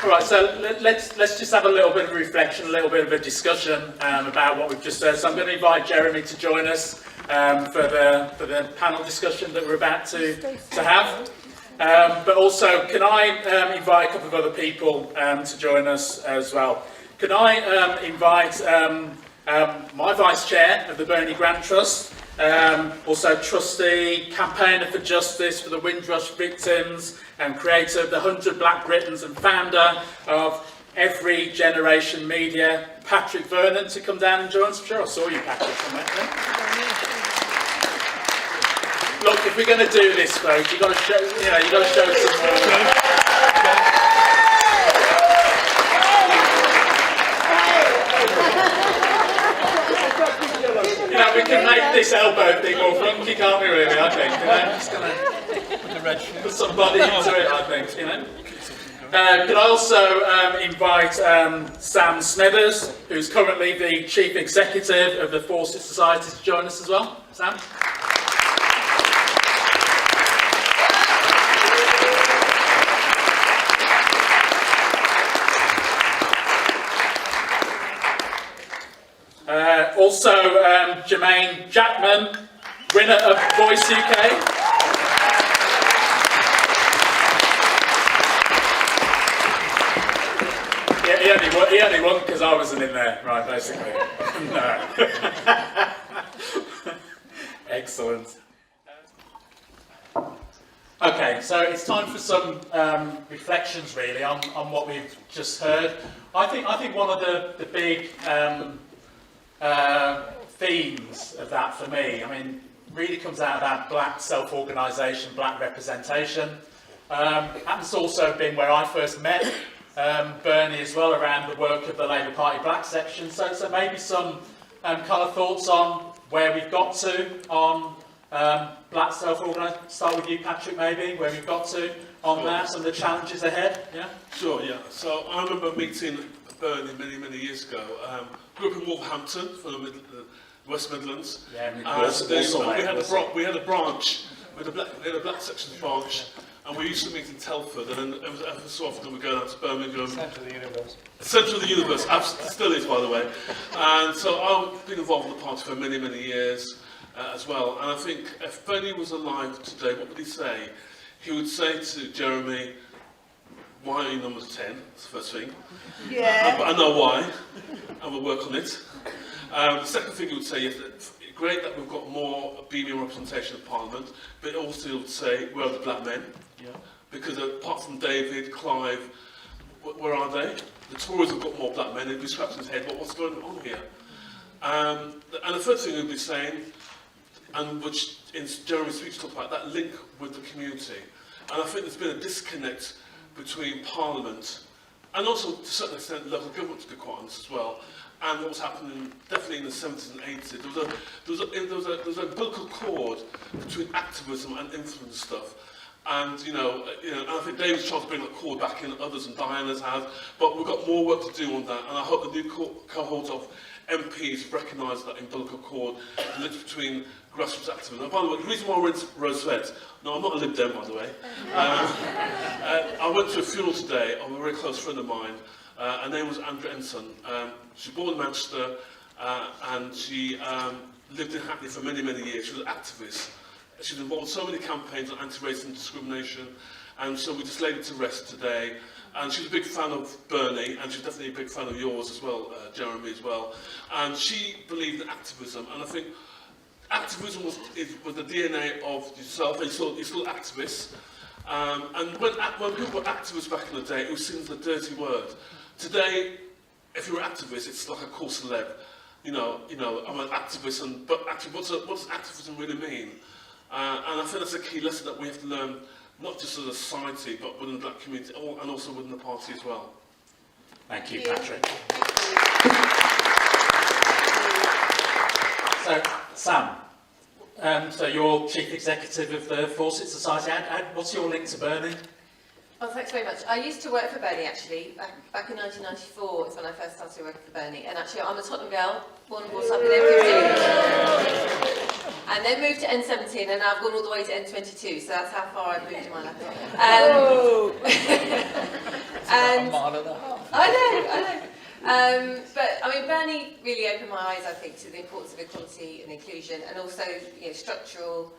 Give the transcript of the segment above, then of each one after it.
All right, so let's just have a little bit of reflection, a little bit of a discussion about what we've just heard. So I'm going to invite Jeremy to join us for the panel discussion that we're about to have. But also, can I invite a couple of other people to join us as well? Can I invite my Vice Chair of the Bernie Grant Trust, also trustee, campaigner for justice for the Windrush victims, and creator of the 100 Black Britons and founder of Every Generation Media, Patrick Vernon, to come down and join us. I'm sure I saw you, Patrick, somewhere. Look, if we're going to do this, folks, you've got to show, you've got to show some more. We can make this elbow thing more funky, can't we, really, I think, just going to put some body into it, I think, Can I also invite Sam Smethers, who's currently the Chief Executive of the Fawcett Society, to join us as well. Sam? Also, Jermain Jackman, winner of Voice UK. Yeah, he only won because I wasn't in there, right, basically. No. Excellent. Okay, so it's time for some reflections, really, on what we've just heard. I think one of the big themes of that for me, really comes out of that black self-organisation, black representation. Happens to also been where I first met Bernie as well, around the work of the Labour Party black section. So maybe some kind of thoughts on where we've got to on black self-organisation. Start with you, Patrick, maybe, where we've got to on that, some of the challenges ahead. Yeah. Sure. Yeah. So I remember meeting Bernie many years ago. Grew up in Wolverhampton, from the West Midlands. Yeah, we had a branch, we had a black sections branch, and we used to meet in Telford, and then every so often we go down to Birmingham. Centre of the universe. Centre of the universe, still is, by the way. And so I've been involved in the party for many years as well. And I think if Bernie was alive today, what would he say? He would say to Jeremy, "Why are you number 10? That's the first thing. Yeah. But I know why, and we'll work on it. The second thing he would say is that great that we've got more female representation in Parliament, but also he would say, where are the black men? Yeah. Because apart from David, Clive, where are they? The Tories have got more black men. He'd be scratching his head, what's going on here? And the third thing he'd be saying, and which in Jeremy's speech talked about, that link with the community. And I think there's been a disconnect between Parliament and also to a certain extent local government, to be quite honest as well, and what was happening definitely in the 70s and 80s. There was a umbilical cord between activism and influence stuff. And and I think David's trying to bring that cord back in, others, and Diana's have, but we've got more work to do on that, and I hope the new cohort of MPs recognise that umbilical cord, the link between grassroots activism. And by the way, the reason why we're in Rosette, no, I'm not a Lib Dem, by the way. I went to a funeral today of a very close friend of mine. Her name was Andrea Ensign. She was born in Manchester, and she lived in Hackney for many years. She was an activist. She was involved in so many campaigns on anti-racism discrimination, and so we just laid it to rest today. And she was a big fan of Bernie, and she's definitely a big fan of yours as well, Jeremy, as well. And she believed in activism, and I think activism was the DNA of yourself, and you're still activists. And when people were activists back in the day, it was seen as a dirty word. Today, if you're an activist, it's like a cool celeb. I'm an activist, but actually, what does activism really mean? And I think that's a key lesson that we have to learn, not just as a society, but within the black community, and also within the party as well. Thank you, Patrick. So, Sam, so you're Chief Executive of the Fawcett Society. What's your link to Bernie? Well, thanks very much. I used to work for Bernie, actually. Back in 1994 is when I first started working for Bernie. And actually, I'm a Tottenham girl, born and brought up in N15. And then moved to N17, and now I've gone all the way to N22. So that's how far I've moved in my life. And I know. But I mean, Bernie really opened my eyes, I think, to the importance of equality and inclusion, and also, you know, structural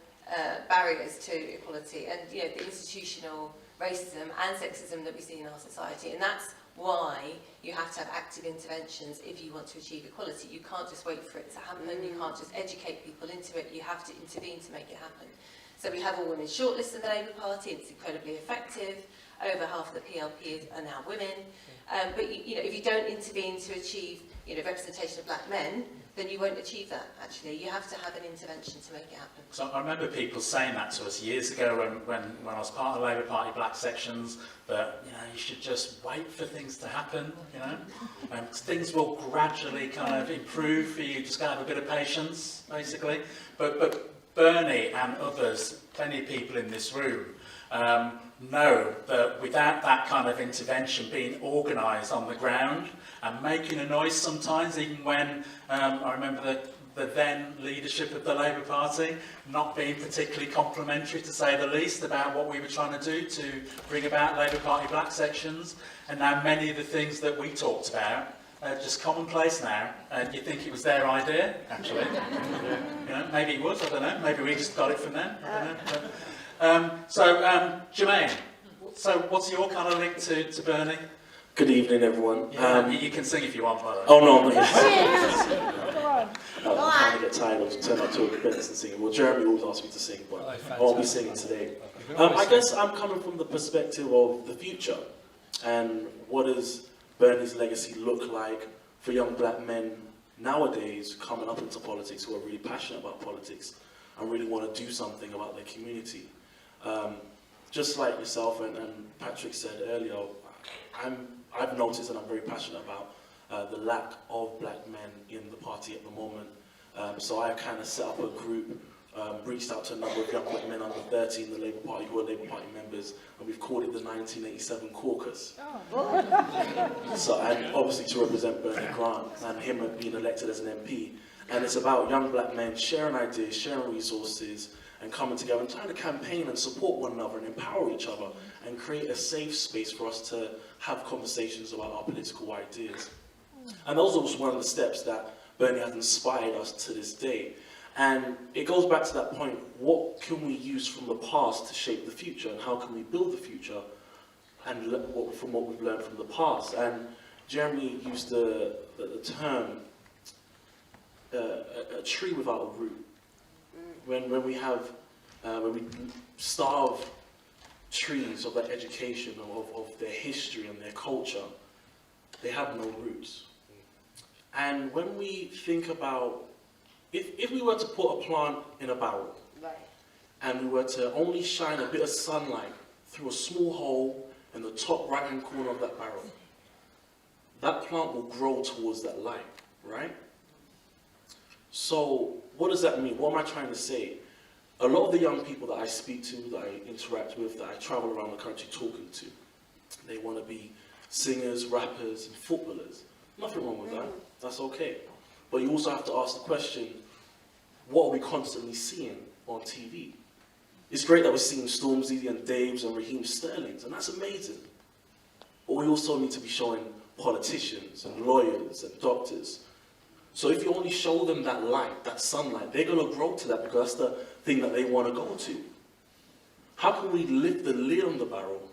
barriers to equality, and, you know, the institutional racism and sexism that we see in our society. And that's why you have to have active interventions if you want to achieve equality. You can't just wait for it to happen. You can't just educate people into it. You have to intervene to make it happen. So we have a women's shortlist in the Labour Party. It's incredibly effective. Over half of the PLP are now women. But you know, if you don't intervene to achieve, you know, representation of black men, then you won't achieve that, actually. You have to have an intervention to make it happen. So I remember people saying that to us years ago when I was part of Labour Party black sections, that, you know, you should just wait for things to happen, you know. Things will gradually kind of improve for you, just got to have a bit of patience, basically. But Bernie and others, plenty of people in this room, know that without that kind of intervention being organised on the ground and making a noise sometimes, even when I remember the then leadership of the Labour Party not being particularly complimentary, to say the least, about what we were trying to do to bring about Labour Party black sections. And now many of the things that we talked about are just commonplace now, and you think it was their idea, actually. You know, maybe it was, I don't know, maybe we just got it from them, I don't know. Jermain, so what's your kind of link to Bernie? Good evening, everyone. Yeah, you can sing if you want, by the way. Oh no, I'm not. I'm trying to get tired of turning up to a bit and singing. Well, Jeremy always asks me to sing, but I won't be singing today. I guess I'm coming from the perspective of the future, and what does Bernie's legacy look like for young black men nowadays coming up into politics, who are really passionate about politics and really want to do something about their community. Just like yourself and Patrick said earlier, I've noticed, and I'm very passionate about, the lack of black men in the party at the moment. So I kind of set up a group, reached out to a number of young black men under 30 in the Labour Party who are Labour Party members, and we've called it the 1987 Caucus. So, and obviously to represent Bernie Grant and him being elected as an MP. And it's about young black men sharing ideas, sharing resources, and coming together and trying to campaign and support one another and empower each other and create a safe space for us to have conversations about our political ideas. And those are one of the steps that Bernie has inspired us to this day. And it goes back to that point, what can we use from the past to shape the future, and how can we build the future and from what we've learned from the past? And Jeremy used the term, a tree without a root. When we starve trees of their education, of their history and their culture, they have no roots. And when we think about, if we were to put a plant in a barrel, right, and we were to only shine a bit of sunlight through a small hole in the top right-hand corner of that barrel, that plant will grow towards that light, right? So what does that mean? What am I trying to say? A lot of the young people that I speak to, that I interact with, that I travel around the country talking to, they want to be singers, rappers, and footballers. Nothing wrong with that. That's okay. But you also have to ask the question, what are we constantly seeing on TV? It's great that we're seeing Stormzy and Daves and Raheem Sterlings, and that's amazing. But we also need to be showing politicians and lawyers and doctors. So if you only show them that light, that sunlight, they're going to grow to that because that's the thing that they want to go to. How can we lift the lid on the barrel,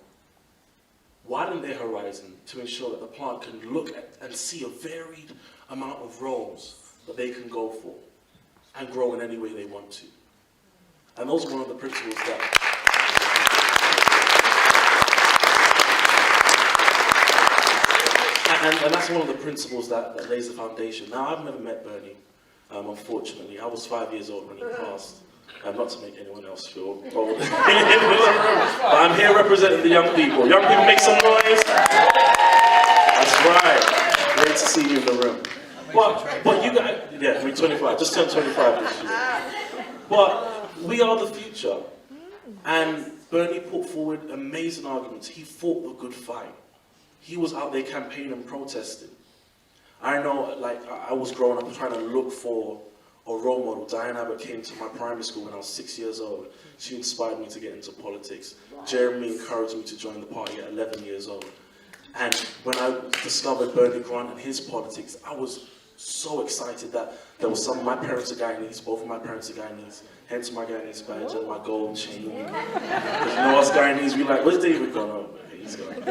widen their horizon to ensure that the plant can look at and see a varied amount of roles that they can go for and grow in any way they want to? And those are one of the principles that... And that's one of the principles that lays the foundation. Now, I've never met Bernie, unfortunately. I was 5 years old when he passed. Not to make anyone else feel old. But I'm here representing the young people. Young people, make some noise. That's right. Great to see you in the room. But you guys, yeah, we're 25. Just turned 25 this year. But we are the future. And Bernie put forward amazing arguments. He fought the good fight. He was out there campaigning and protesting. I know, like, I was growing up trying to look for a role model. Diane Abbott came to my primary school when I was 6 years old. She inspired me to get into politics. Jeremy encouraged me to join the party at 11 years old. And when I discovered Bernie Grant and his politics, I was so excited that there was my parents are Guyanese, both of my parents are Guyanese, hence my Guyanese badge and my gold chain. Because you know us Guyanese, we like, where's David gone? Oh, he's gone.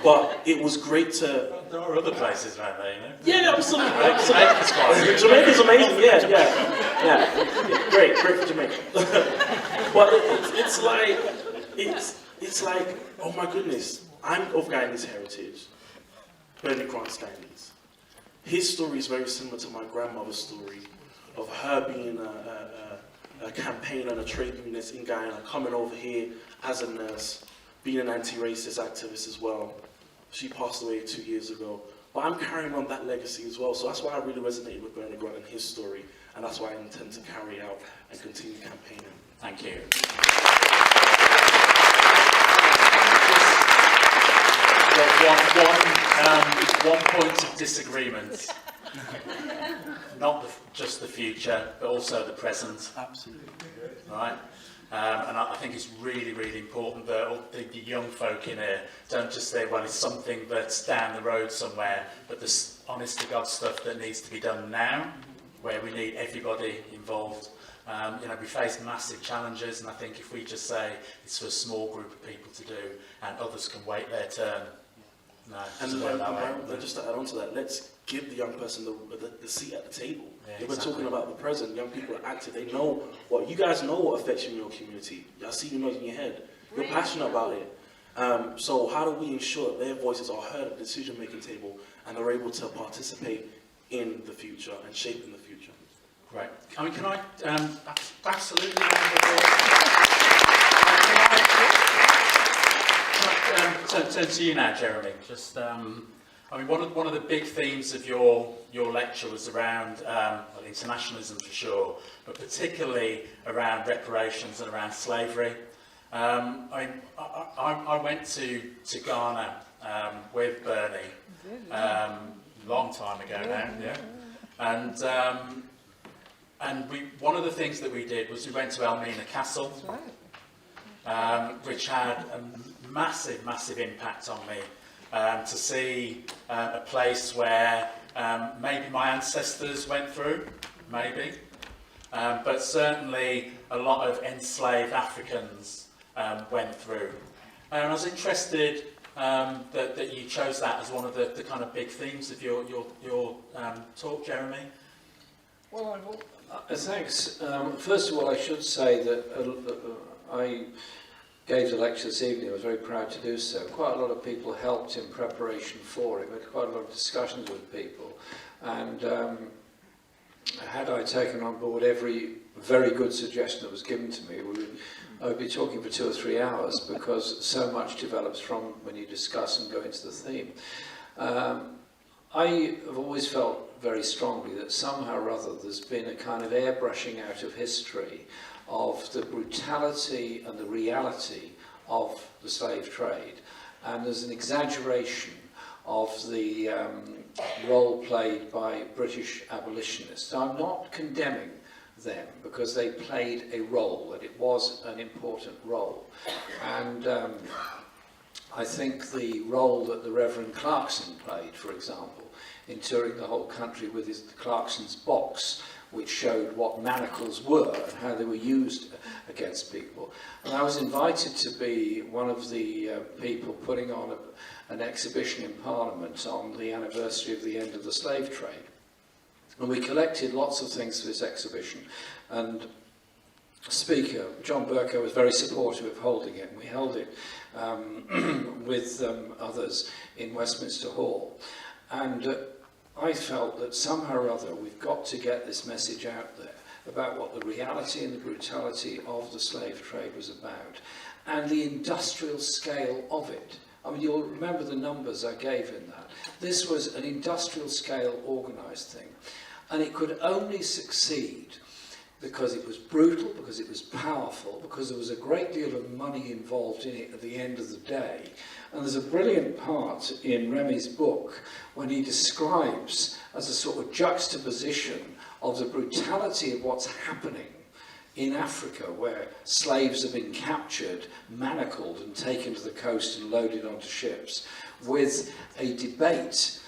But it was great to... There are other places around there, you know? Yeah, absolutely. Jamaica's amazing, yeah. Great for Jamaica. But it's like, oh my goodness, I'm of Guyanese heritage. Bernie Grant's Guyanese. His story is very similar to my grandmother's story of her being a campaigner and a trade unionist in Guyana, coming over here as a nurse, being an anti-racist activist as well. She passed away 2 years ago. But I'm carrying on that legacy as well. So that's why I really resonated with Bernie Grant and his story. And that's why I intend to carry out and continue campaigning. Thank you. One point of disagreement. Not just the future, but also the present. Absolutely. Right? And I think it's really, really important that all the young folk in here don't just say, well, it's something that's down the road somewhere, but there's honest to God stuff that needs to be done now, where we need everybody involved. You know, we face massive challenges, and I think if we just say it's for a small group of people to do, and others can wait their turn. No, and just to add on to that, let's give the young person the seat at the table. Yeah, if we're talking about the present, young people are active. They know what you guys know what affects you in your community. I see you nodding your head. You're passionate about it. So how do we ensure that their voices are heard at the decision-making table and they're able to participate in the future and shaping the future? Right. I mean, can I absolutely? Turn to you now, Jeremy. Just, I mean, one of the big themes of your lecture was around well, internationalism for sure, but particularly around reparations and around slavery. I went to Ghana with Bernie long time ago now, yeah, and one of the things that we did was we went to Elmina Castle, which had a massive impact on me. To see a place where maybe my ancestors went through, maybe, but certainly a lot of enslaved Africans went through. And I was interested that you chose that as one of the kind of big themes of your talk, Jeremy. Well, thanks. First of all, I should say that I gave the lecture this evening. I was very proud to do so. Quite a lot of people helped in preparation for it. We had quite a lot of discussions with people. And had I taken on board every very good suggestion that was given to me, I would be talking for 2 or 3 hours, because so much develops from when you discuss and go into the theme. I have always felt very strongly that somehow or other there's been a kind of airbrushing out of history of the brutality and the reality of the slave trade, and there's an exaggeration of the role played by British abolitionists. I'm not condemning them, because they played a role, and it was an important role. And I think the role that the Reverend Clarkson played, for example, in touring the whole country with the Clarkson's box, which showed what manacles were and how they were used against people. And I was invited to be one of the people putting on an exhibition in Parliament on the anniversary of the end of the slave trade. And we collected lots of things for this exhibition. And Speaker John Bercow was very supportive of holding it. And we held it with others in Westminster Hall. And I felt that somehow or other we've got to get this message out there about what the reality and the brutality of the slave trade was about, and the industrial scale of it. I mean, you'll remember the numbers I gave in that. This was an industrial scale organised thing, and it could only succeed because it was brutal, because it was powerful, because there was a great deal of money involved in it at the end of the day. And there's a brilliant part in Remy's book when he describes, as a sort of juxtaposition of the brutality of what's happening in Africa, where slaves have been captured, manacled and taken to the coast and loaded onto ships, with a debate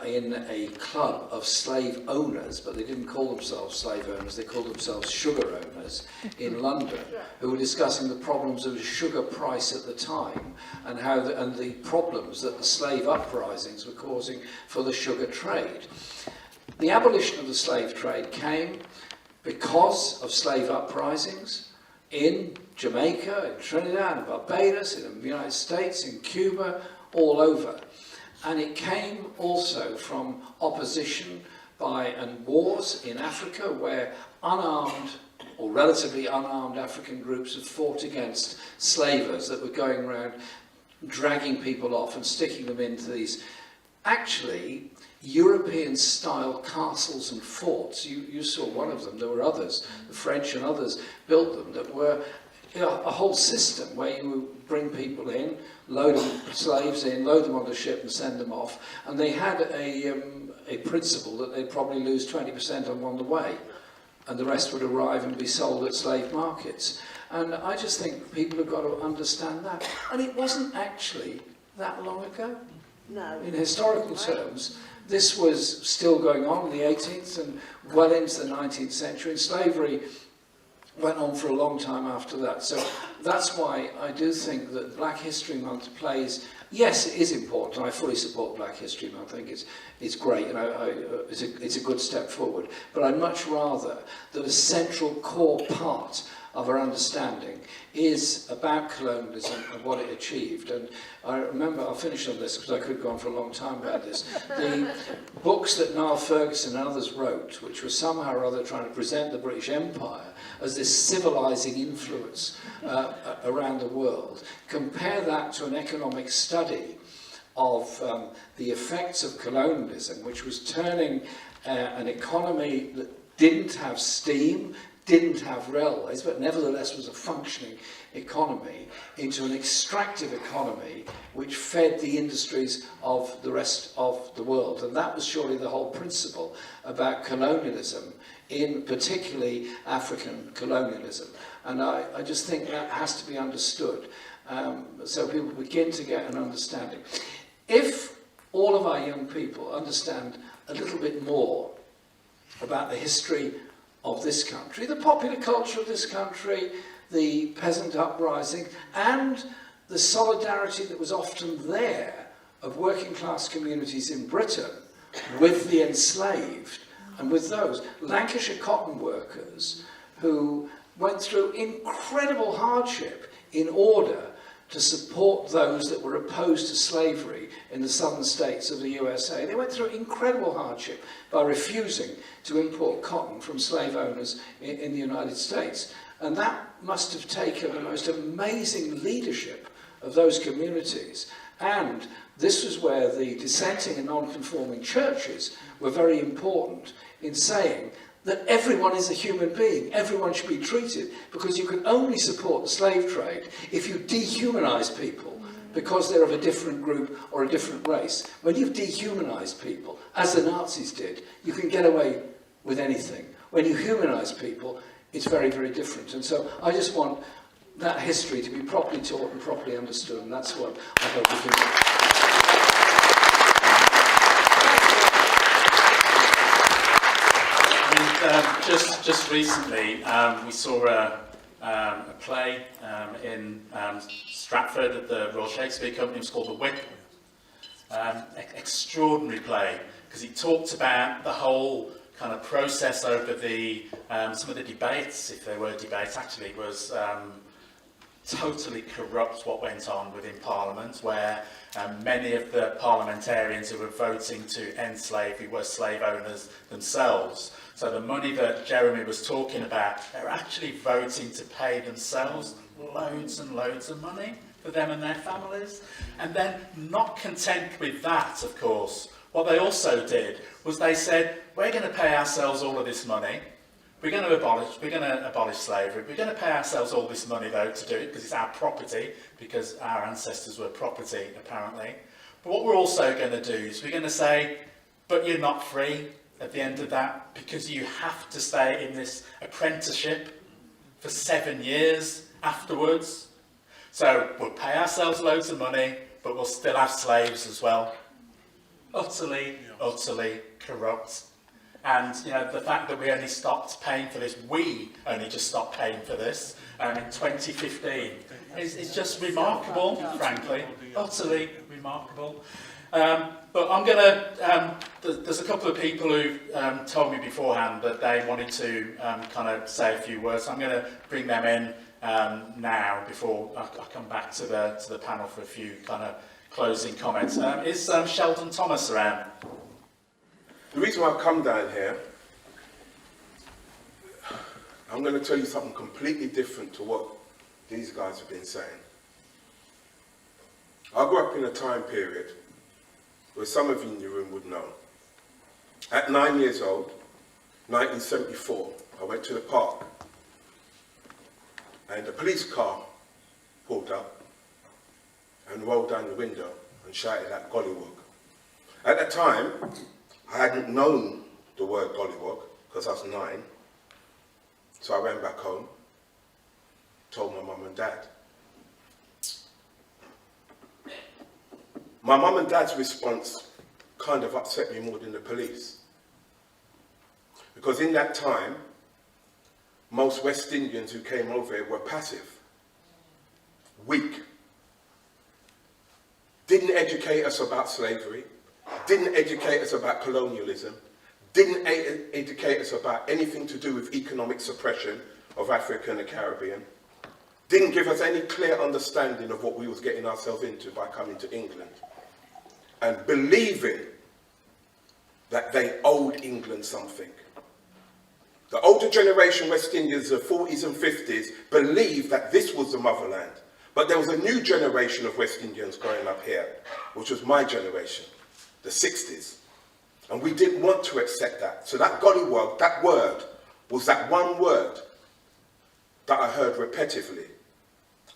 in a club of slave owners, but they didn't call themselves slave owners, they called themselves sugar owners in London, who were discussing the problems of the sugar price at the time and how the problems that the slave uprisings were causing for the sugar trade. The abolition of the slave trade came because of slave uprisings in Jamaica, in Trinidad, in Barbados, in the United States, in Cuba, all over. And it came also from opposition and wars in Africa, where unarmed or relatively unarmed African groups had fought against slavers that were going around dragging people off and sticking them into these actually European-style castles and forts. You saw one of them. There were others. The French and others built them that were a whole system where you would bring people in, load slaves in, load them on the ship and send them off. And they had a principle that they'd probably lose 20% on the way, and the rest would arrive and be sold at slave markets. And I just think people have got to understand that. And it wasn't actually that long ago. No. In historical terms, this was still going on in the 18th and well into the 19th century, and slavery went on for a long time after that. So that's why I do think that Black History Month plays, yes, it is important, and I fully support Black History Month. I think it's great, and it's a good step forward. But I'd much rather that a central core part of our understanding is about colonialism and what it achieved. And I remember, I'll finish on this because I could go on for a long time about this, the books that Niall Ferguson and others wrote, which were somehow or other trying to present the British Empire as this civilizing influence around the world. Compare that to an economic study of the effects of colonialism, which was turning an economy that didn't have steam, didn't have railways, but nevertheless was a functioning economy, into an extractive economy which fed the industries of the rest of the world. And that was surely the whole principle about colonialism, in particularly African colonialism. And I just think that has to be understood, so people begin to get an understanding. If all of our young people understand a little bit more about the history of this country, the popular culture of this country, the peasant uprising, and the solidarity that was often there of working class communities in Britain with the enslaved and with those Lancashire cotton workers who went through incredible hardship in order to support those that were opposed to slavery in the southern states of the USA. They went through incredible hardship by refusing to import cotton from slave owners in the United States. And that must have taken the most amazing leadership of those communities. And this was where the dissenting and non-conforming churches were very important in saying that everyone is a human being, everyone should be treated, because you can only support the slave trade if you dehumanize people because they're of a different group or a different race. When you've dehumanized people, as the Nazis did, you can get away with anything. When you humanize people, it's very, very different. And so I just want that history to be properly taught and properly understood, and that's what I hope we can do. Just recently, we saw a play in Stratford at the Royal Shakespeare Company. It was called The Whip. Extraordinary play, because it talked about the whole kind of process over the some of the debates, if there were debates, actually was totally corrupt what went on within Parliament, where many of the parliamentarians who were voting to end slavery were slave owners themselves. So the money that Jeremy was talking about, they're actually voting to pay themselves loads and loads of money for them and their families. And then, not content with that, of course, what they also did was they said, we're going to pay ourselves all of this money. We're going to abolish slavery. We're going to pay ourselves all this money, though, to do it, because it's our property, because our ancestors were property, apparently. But what we're also going to do is we're going to say, but you're not free at the end of that, because you have to stay in this apprenticeship for 7 years afterwards. So we'll pay ourselves loads of money, but we'll still have slaves as well. Utterly, utterly corrupt. And you know, the fact that we only stopped paying for this, we only just stopped paying for this in 2015, is just remarkable, frankly. Utterly remarkable. But I'm going to, there's a couple of people who told me beforehand that they wanted to kind of say a few words. I'm going to bring them in now before I come back to the panel for a few kind of closing comments. Is Sheldon Thomas around? The reason why I've come down here, I'm going to tell you something completely different to what these guys have been saying. I grew up in a time period where some of you in the room would know. At 9 years old, 1974, I went to the park and a police car pulled up and rolled down the window and shouted at Gollywog. At the time, I hadn't known the word Gollywog because I was 9, so I ran back home, told my mum and dad. My mum and dad's response kind of upset me more than the police. Because in that time, most West Indians who came over here were passive, weak, didn't educate us about slavery, didn't educate us about colonialism, didn't educate us about anything to do with economic suppression of Africa and the Caribbean, didn't give us any clear understanding of what we was getting ourselves into by coming to England, and believing that they owed England something. The older generation West Indians, the 40s and 50s, believed that this was the motherland. But there was a new generation of West Indians growing up here, which was my generation, the 60s. And we didn't want to accept that. So that gollywog, that word, was that one word that I heard repetitively,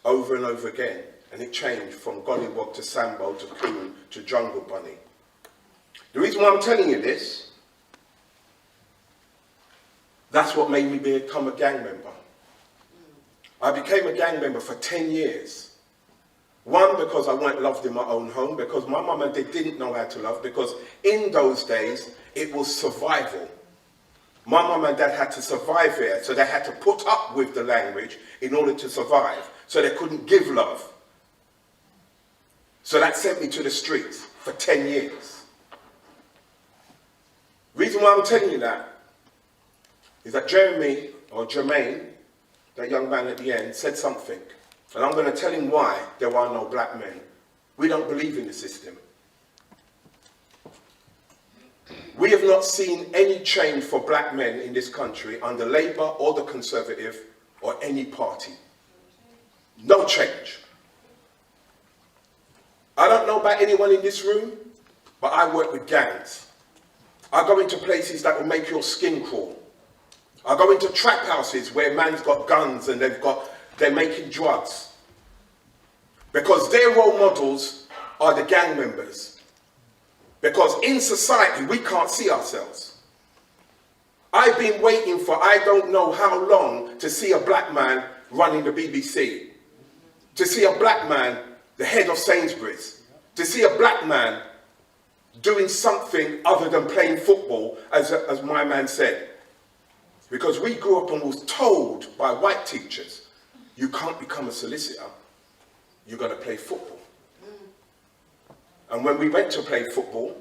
over and over again. And it changed from gollywog to sambo to coon to jungle bunny. The reason why I'm telling you this, that's what made me become a gang member. I became a gang member for 10 years. One, because I weren't loved in my own home, because my mum and dad didn't know how to love, because in those days, it was survival. My mum and dad had to survive here, so they had to put up with the language in order to survive, so they couldn't give love. So that sent me to the streets for 10 years. Reason why I'm telling you that is that Jeremy, or Jermain, that young man at the end, said something. And I'm going to tell him why there are no black men. We don't believe in the system. We have not seen any change for black men in this country under Labour or the Conservative or any party. No change. I don't know about anyone in this room, but I work with gangs. I go into places that will make your skin crawl. I go into trap houses where man's got guns and they're making drugs. Because their role models are the gang members. Because in society, we can't see ourselves. I've been waiting for I don't know how long to see a black man running the BBC. To see a black man, the head of Sainsbury's. To see a black man doing something other than playing football, as my man said. Because we grew up and was told by white teachers, you can't become a solicitor, you've got to play football. And when we went to play football,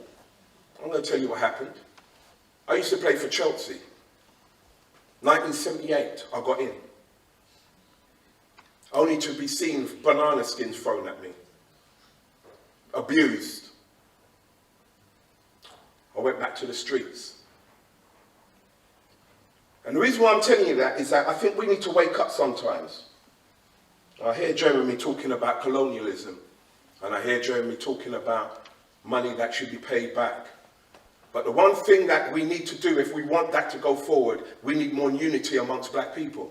I'm going to tell you what happened. I used to play for Chelsea. 1978, I got in. Only to be seen banana skins thrown at me. Abused. I went back to the streets. And the reason why I'm telling you that is that I think we need to wake up sometimes. I hear Jeremy talking about colonialism, and I hear Jeremy talking about money that should be paid back. But the one thing that we need to do if we want that to go forward, we need more unity amongst black people.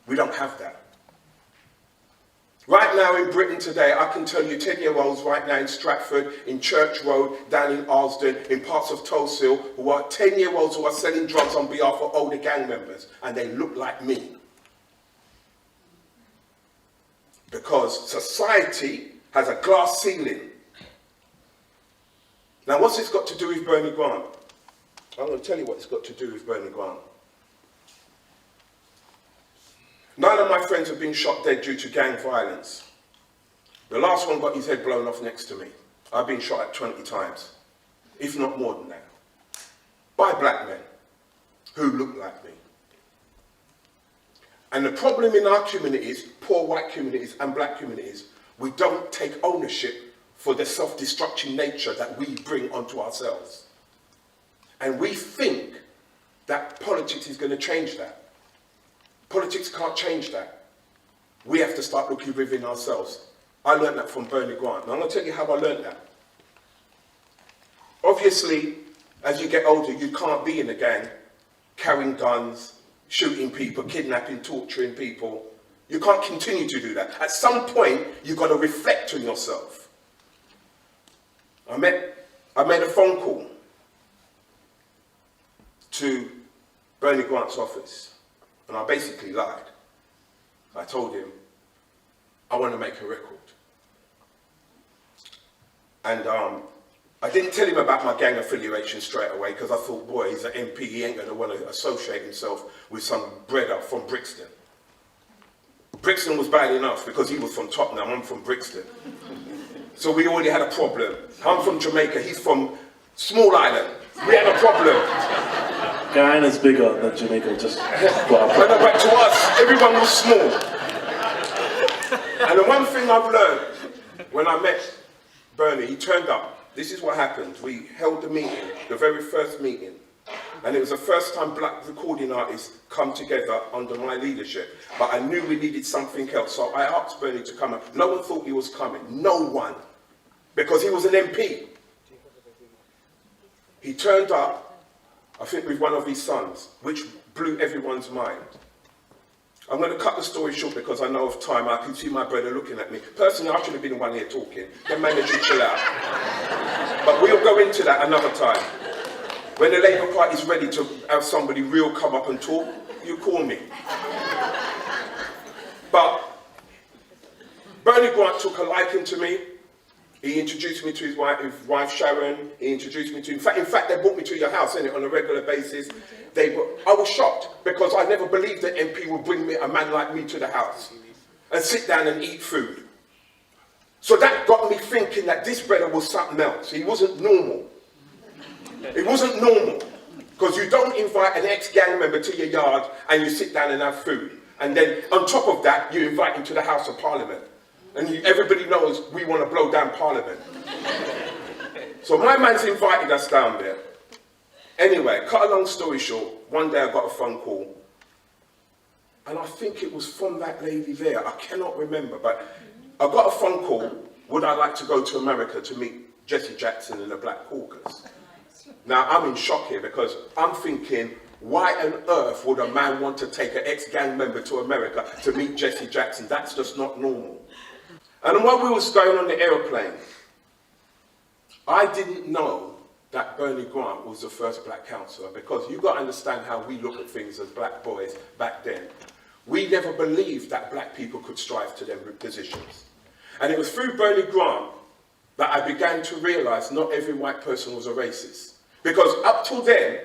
We don't have that. Right now in Britain today, I can tell you 10-year-olds right now in Stratford, in Church Road, down in Arsden, in parts of Tulse, who are 10-year-olds who are selling drugs on behalf of older gang members, and they look like me. Because society has a glass ceiling. Now, what's this got to do with Bernie Grant? I'm going to tell you what it's got to do with Bernie Grant. None of my friends have been shot dead due to gang violence. The last one got his head blown off next to me. I've been shot at 20 times, if not more than that, by black men who look like me. And the problem in our communities, poor white communities and black communities, we don't take ownership for the self-destructing nature that we bring onto ourselves. And we think that politics is going to change that. Politics can't change that. We have to start looking within ourselves. I learned that from Bernie Grant. And I'm going to tell you how I learned that. Obviously, as you get older, you can't be in a gang, carrying guns, shooting people, kidnapping, torturing people. You can't continue to do that. At some point, you've got to reflect on yourself. I made a phone call to Bernie Grant's office, and I basically lied. I told him, I want to make a record. And I didn't tell him about my gang affiliation straight away, because I thought, boy, he's an MP, he ain't going to want to associate himself with some brother from Brixton. Brixton was bad enough because he was from Tottenham, I'm from Brixton. So we already had a problem. I'm from Jamaica, he's from Small Island. We had a problem. Guyana's bigger than Jamaica, just... But to us, everyone was small. And the one thing I've learned when I met Bernie, he turned up. This is what happened. We held the meeting, the very first meeting. And it was the first time black recording artists come together under my leadership. But I knew we needed something else. So I asked Bernie to come. No one thought he was coming. No one. Because he was an MP. He turned up, I think with one of his sons, which blew everyone's mind. I'm going to cut the story short because I know of time. I can see my brother looking at me. Personally, I should have been the one here talking. The manager should chill out. But we'll go into that another time. When the Labour Party is ready to have somebody real come up and talk, you call me. But Bernie Grant took a liking to me. He introduced me to his wife Sharon. He introduced me to, in fact, they brought me to your house, innit, on a regular basis. I was shocked because I never believed that MP would bring me a man like me to the house and sit down and eat food. So that got me thinking that this brother was something else. He wasn't normal. It wasn't normal because you don't invite an ex-gang member to your yard and you sit down and have food. And then on top of that, you invite him to the House of Parliament. And everybody knows we want to blow down Parliament. So my man's invited us down there. Anyway, cut a long story short, one day I got a phone call. And I think it was from that lady there. I cannot remember, but I got a phone call. Would I like to go to America to meet Jesse Jackson and the Black Caucus? Now, I'm in shock here because I'm thinking, why on earth would a man want to take an ex-gang member to America to meet Jesse Jackson? That's just not normal. And while we was going on the aeroplane, I didn't know that Bernie Grant was the first black councillor, because you've got to understand how we look at things as black boys back then. We never believed that black people could strive to them positions. And it was through Bernie Grant that I began to realise not every white person was a racist. Because up till then,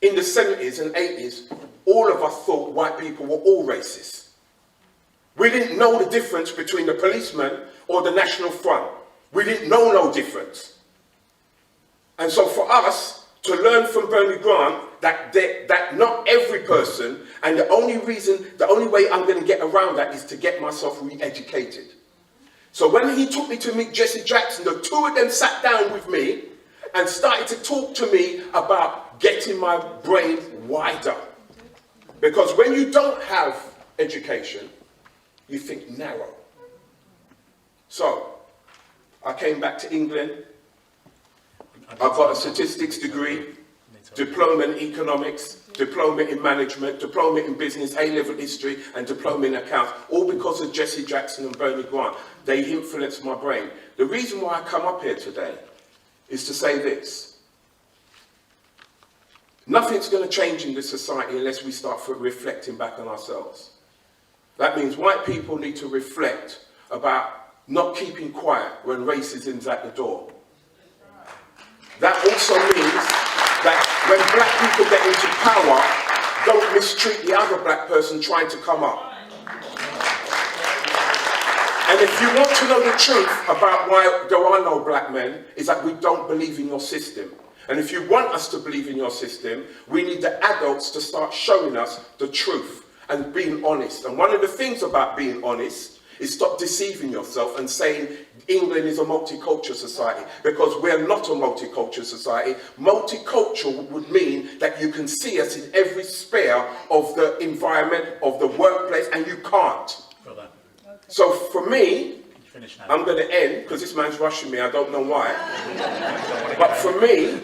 in the 70s and 80s, all of us thought white people were all racist. We didn't know the difference between the policeman or the National Front. We didn't know no difference. And so for us to learn from Bernie Grant that not every person, and the only way I'm going to get around that is to get myself re-educated. So when he took me to meet Jesse Jackson, the two of them sat down with me and started to talk to me about getting my brain wider. Because when you don't have education, you think narrow. So, I came back to England. I've got a statistics degree, diploma in economics, diploma in management, diploma in business, A-level history, and diploma in accounts, all because of Jesse Jackson and Bernie Grant. They influenced my brain. The reason why I come up here today is to say this. Nothing's going to change in this society unless we start reflecting back on ourselves. That means white people need to reflect about not keeping quiet when racism's at the door. That also means that when black people get into power, don't mistreat the other black person trying to come up. And if you want to know the truth about why there are no black men, is that we don't believe in your system. And if you want us to believe in your system, we need the adults to start showing us the truth and being honest. And one of the things about being honest is stop deceiving yourself and saying England is a multicultural society, because we're not a multicultural society. Multicultural would mean that you can see us in every sphere of the environment, of the workplace, and you can't. So for me, I'm going to end, because this man's rushing me, I don't know why. But for me,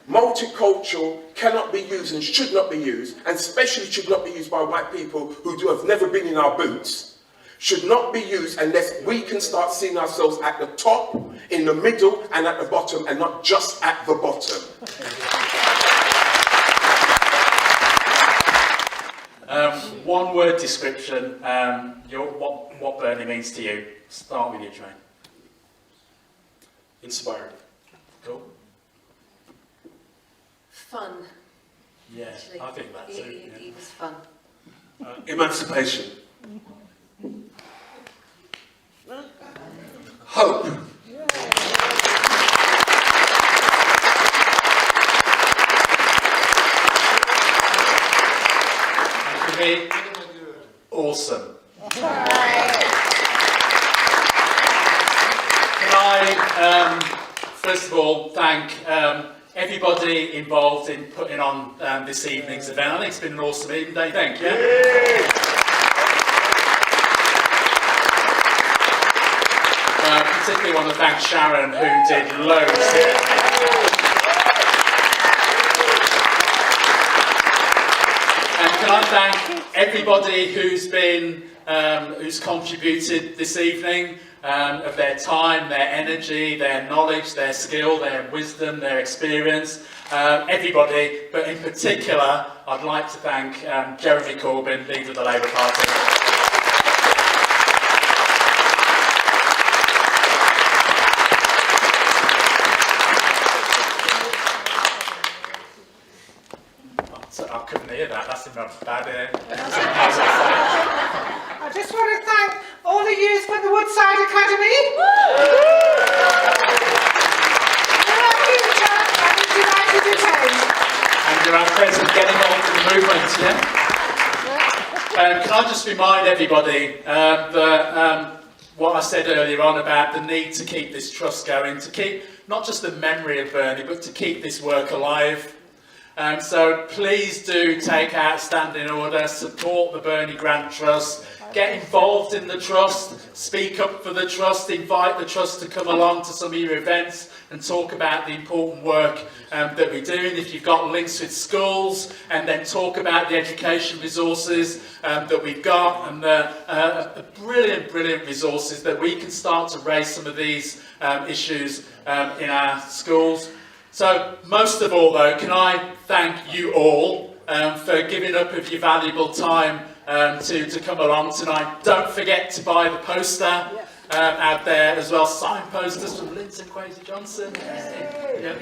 multicultural cannot be used and should not be used, and especially should not be used by white people who have never been in our boots, should not be used unless we can start seeing ourselves at the top, in the middle, and at the bottom, and not just at the bottom. One word description, what Bernie means to you. Start with you, Train. Inspired. Cool. Fun. Yeah, Actually, I think that's it. He was fun. Emancipation. Hope. And for me, awesome. Can I, first of all, thank everybody involved in putting on this evening's event. I think it's been an awesome evening day, thank you. Particularly want to thank Sharon, who did loads here. And can I thank everybody who's been, who's contributed this evening, of their time, their energy, their knowledge, their skill, their wisdom, their experience, everybody, but in particular, I'd like to thank Jeremy Corbyn, leader of the Labour Party. I couldn't hear that, that's in my bad ear. I just want to thank all the youth from the Woodside Academy. You're our future, and it's united to change. And you're our present, get involved in the movement, yeah? Can I just remind everybody that what I said earlier on about the need to keep this trust going, to keep not just the memory of Bernie, but to keep this work alive. So please do take out standing order, support the Bernie Grant Trust, get involved in the trust, speak up for the trust, invite the trust to come along to some of your events and talk about the important work that we're doing. If you've got links with schools, and then talk about the education resources that we've got, and the brilliant resources that we can start to raise some of these issues in our schools. So, most of all though, can I thank you all for giving up of your valuable time to come along tonight. Don't forget to buy the poster out there as well, signed posters from Linton Kwesi Johnson. Yeah.